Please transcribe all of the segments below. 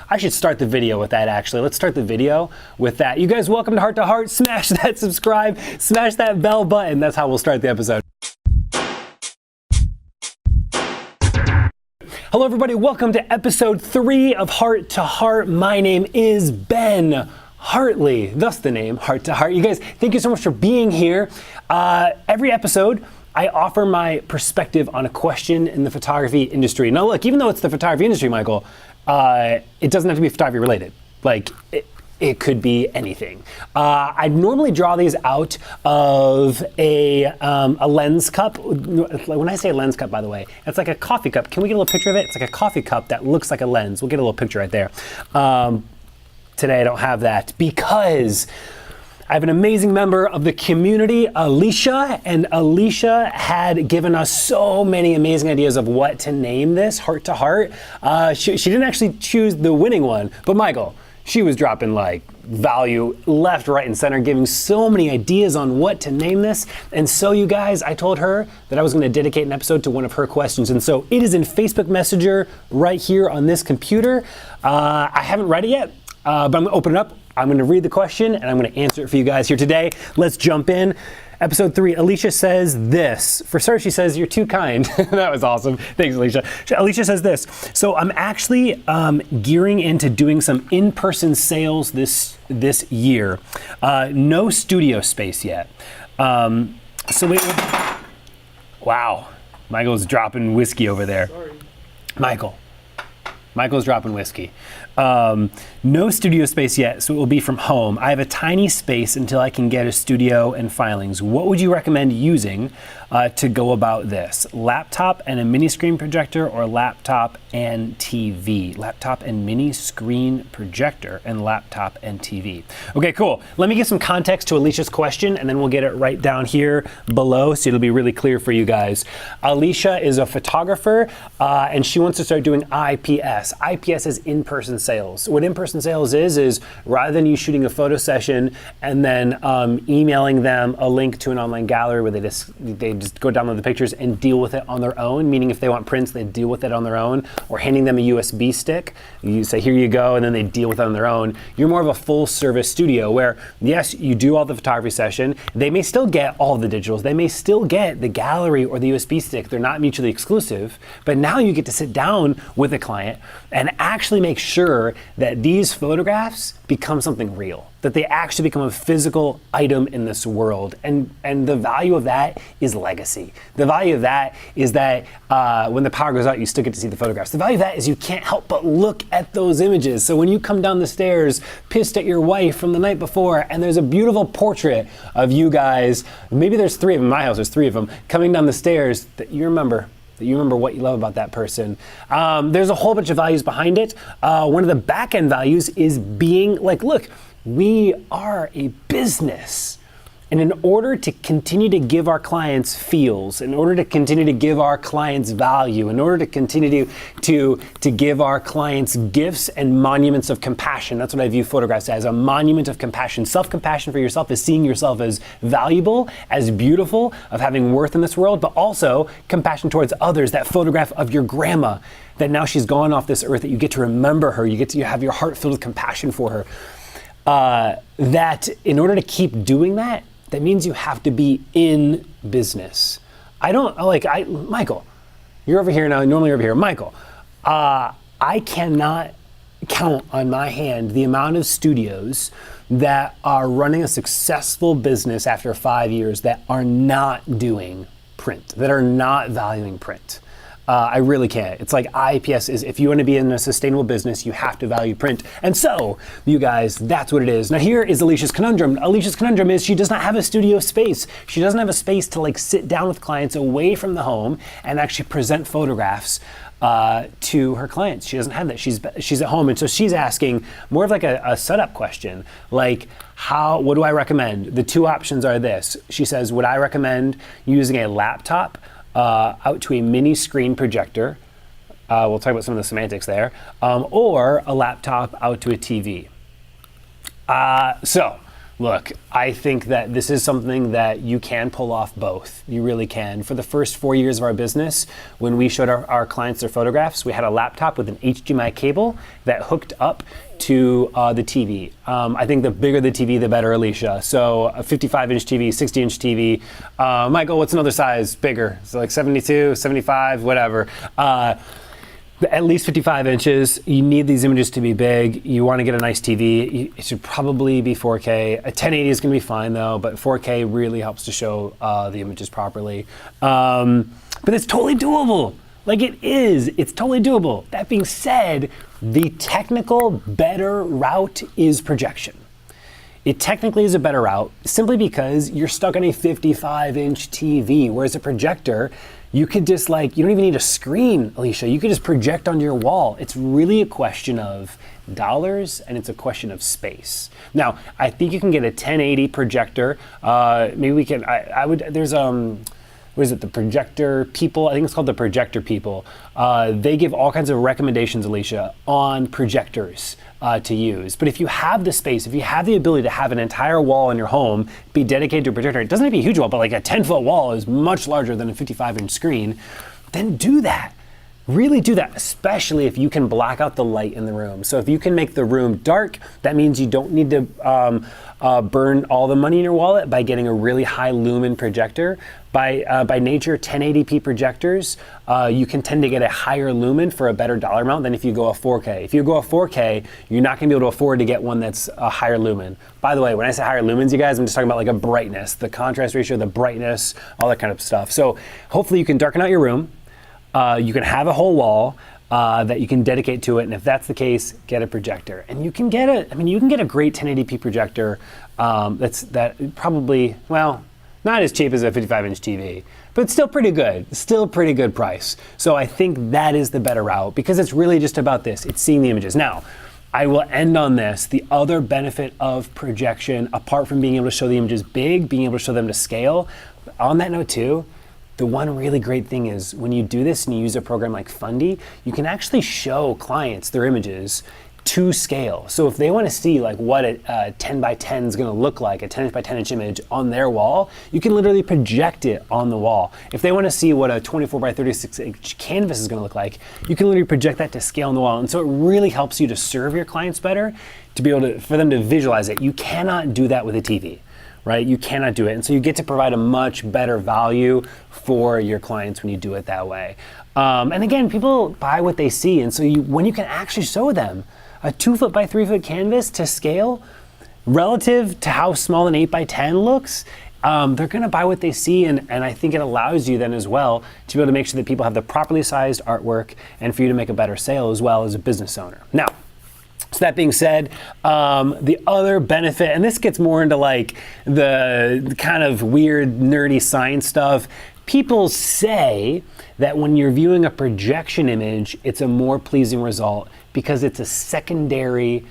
I should start the video with that, actually. Let's start the video with that. You guys, welcome to Heart. Smash that subscribe, smash that bell button. That's how we'll start the episode. Hello, everybody. Welcome to episode 3 of Heart. My name is Ben Hartley, thus the name Heart. You guys, thank you so much for being here. Every episode, I offer my perspective on a question in the photography industry. Now, look, even though it's the photography industry, Michael, it doesn't have to be photography related. Like, it could be anything. I normally draw these out of a lens cup. When I say lens cup, by the way, it's like a coffee cup. Can we get a little picture of it? It's like a coffee cup that looks like a lens. We'll get a little picture right there. Today I don't have that because I have an amazing member of the community, Alicia, and Alicia had given us so many amazing ideas of what to name this, Heart. She didn't actually choose the winning one, but Michael, she was dropping like value left, right, and center, giving so many ideas on what to name this. And so you guys, I told her that I was gonna dedicate an episode to one of her questions. And so it is in Facebook Messenger right here on this computer. I haven't read it yet, but I'm gonna open it up. I'm gonna read the question and I'm gonna answer it for you guys here today. Let's jump in. Episode 3, Alicia says this. For starters, she says, "You're too kind." That was awesome. Thanks, Alicia. Alicia says this. So I'm actually gearing into doing some in-person sales this year. No studio space yet. So wait. Wow. Michael's dropping whiskey over there. Sorry. Michael's dropping whiskey. No studio space yet, so it will be from home. I have a tiny space until I can get a studio and filings. What would you recommend using to go about this? Laptop and a mini screen projector, or laptop and TV? Laptop and mini screen projector and laptop and TV. Okay, cool. Let me give some context to Alicia's question and then we'll get it right down here below so it'll be really clear for you guys. Alicia is a photographer and she wants to start doing IPS. IPS is in-person sales. What in-person sales is rather than you shooting a photo session and then emailing them a link to an online gallery where they just go download the pictures and deal with it on their own, meaning if they want prints, they deal with it on their own, or handing them a USB stick, you say, here you go, and then they deal with it on their own. You're more of a full service studio where, yes, you do all the photography session, they may still get all the digitals, they may still get the gallery or the USB stick, they're not mutually exclusive, but now you get to sit down with a client and actually make sure that these photographs become something real, that they actually become a physical item in this world. And the value of that is legacy. The value of that is that when the power goes out, you still get to see the photographs. The value of that is you can't help but look at those images. So when you come down the stairs pissed at your wife from the night before and there's a beautiful portrait of you guys, maybe there's 3 of them, in my house there's 3 of them, coming down the stairs, that you remember what you love about that person. There's a whole bunch of values behind it. One of the back end values is being like, look, we are a business. And in order to continue to give our clients feels, in order to continue to give our clients value, in order to continue to give our clients gifts and monuments of compassion, that's what I view photographs as, a monument of compassion. Self-compassion for yourself is seeing yourself as valuable, as beautiful, of having worth in this world, but also compassion towards others. That photograph of your grandma, that now she's gone off this earth, that you get to remember her, you have your heart filled with compassion for her. That in order to keep doing that, that means you have to be in business. Michael, you're over here now, normally you're over here. Michael, I cannot count on my hand the amount of studios that are running a successful business after 5 years that are not doing print, that are not valuing print. I really can't. It's like IPS is, if you want to be in a sustainable business, you have to value print. And so, you guys, that's what it is. Now here is Alicia's conundrum. Alicia's conundrum is she does not have a studio space. She doesn't have a space to like sit down with clients away from the home and actually present photographs to her clients. She doesn't have that. She's at home. And so she's asking more of like a setup question, like, what do I recommend? The 2 options are this. She says, would I recommend using a laptop out to a mini screen projector, we'll talk about some of the semantics there, or a laptop out to a TV. So Look, I think that this is something that you can pull off both. You really can. For the first 4 years of our business, when we showed our clients their photographs, we had a laptop with an HDMI cable that hooked up to the TV. I think the bigger the TV, the better, Alicia. So a 55-inch TV, 60-inch TV. Michael, what's another size bigger? So like 72, 75, whatever. At least 55 inches. You need these images to be big. You want to get a nice TV. It should probably be 4K. A 1080 is going to be fine though, but 4K really helps to show the images properly. But it's totally doable. Like it is. It's totally doable. That being said, the technical better route is projection. It technically is a better route simply because you're stuck on a 55-inch TV, whereas a projector, you could just you don't even need a screen, Alicia. You could just project onto your wall. It's really a question of dollars and it's a question of space. Now, I think you can get a 1080 projector. Maybe we can, there's what is it, the Projector People? I think it's called the Projector People. They give all kinds of recommendations, Alicia, on projectors to use. But if you have the space, if you have the ability to have an entire wall in your home be dedicated to a projector, it doesn't have to be a huge wall, but like a 10-foot wall is much larger than a 55-inch screen, then do that. Really do that, especially if you can black out the light in the room. So if you can make the room dark, that means you don't need to burn all the money in your wallet by getting a really high lumen projector. By nature, 1080p projectors, you can tend to get a higher lumen for a better dollar amount than if you go a 4K. If you go a 4K, you're not gonna be able to afford to get one that's a higher lumen. By the way, when I say higher lumens, you guys, I'm just talking about like a brightness, the contrast ratio, the brightness, all that kind of stuff. So hopefully you can darken out your room. You can have a whole wall that you can dedicate to it, and if that's the case, get a projector. And you can get a great 1080p projector that probably, well, not as cheap as a 55-inch TV, but it's still pretty good. It's still a pretty good price. So I think that is the better route because it's really just about this. It's seeing the images. Now, I will end on this. The other benefit of projection, apart from being able to show the images big, being able to show them to scale, on that note too, the one really great thing is when you do this and you use a program like Fundy, you can actually show clients their images to scale. So if they want to see like what a 10 by 10 is going to look like, a 10 inch by 10 inch image on their wall, you can literally project it on the wall. If they want to see what a 24 by 36 inch canvas is going to look like, you can literally project that to scale on the wall. And so it really helps you to serve your clients better, to be able to, for them to visualize it. You cannot do that with a TV. Right? You cannot do it. And so you get to provide a much better value for your clients when you do it that way. And again, people buy what they see. And so when you can actually show them a 2-foot by 3-foot canvas to scale relative to how small an 8 by 10 looks, they're going to buy what they see. And I think it allows you then as well to be able to make sure that people have the properly sized artwork and for you to make a better sale as well as a business owner. Now, so that being said, the other benefit, and this gets more into like the kind of weird nerdy science stuff, people say that when you're viewing a projection image, it's a more pleasing result because it's a secondary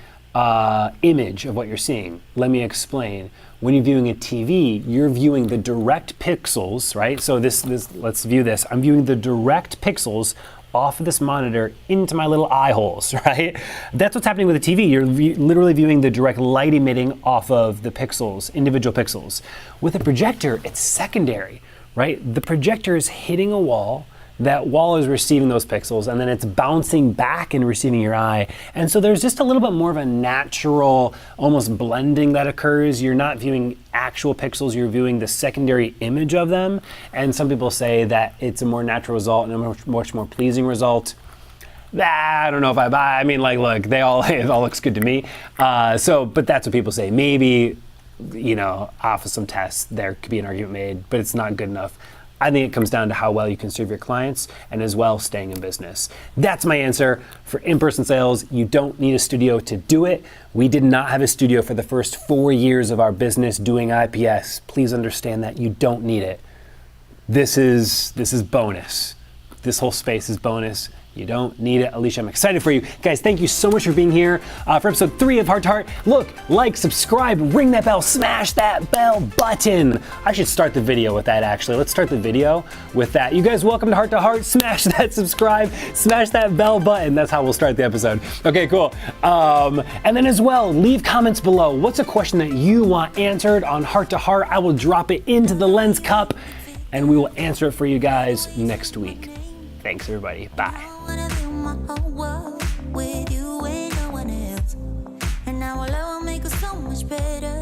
image of what you're seeing. Let me explain. When you're viewing a TV, you're viewing the direct pixels, right? So let's view this. I'm viewing the direct pixels off of this monitor into my little eye holes, right? That's what's happening with a TV. You're literally viewing the direct light emitting off of the pixels, individual pixels. With a projector, it's secondary, right? The projector is hitting a wall, that wall is receiving those pixels, and then it's bouncing back and receiving your eye. And so there's just a little bit more of a natural, almost blending that occurs. You're not viewing actual pixels, you're viewing the secondary image of them. And some people say that it's a more natural result and a much more pleasing result. I don't know if I buy. I mean, like, look, it all looks good to me. But that's what people say. Maybe, off of some tests, there could be an argument made, but it's not good enough. I think it comes down to how well you can serve your clients and as well staying in business. That's my answer for in-person sales. You don't need a studio to do it. We did not have a studio for the first 4 years of our business doing IPS. Please understand that you don't need it. This is bonus. This whole space is bonus. You don't need it. Alicia, I'm excited for you. Guys, thank you so much for being here for episode 3 of Heart to Heart. Look, like, subscribe, ring that bell, smash that bell button. I should start the video with that, actually. Let's start the video with that. You guys, welcome to Heart. Smash that subscribe, smash that bell button. That's how we'll start the episode. Okay, cool. And then as well, leave comments below. What's a question that you want answered on Heart to Heart? I will drop it into the Lens Cup, and we will answer it for you guys next week. Thanks, everybody. Bye. Wanna be my whole world with you and no one else, and now our love will make us so much better.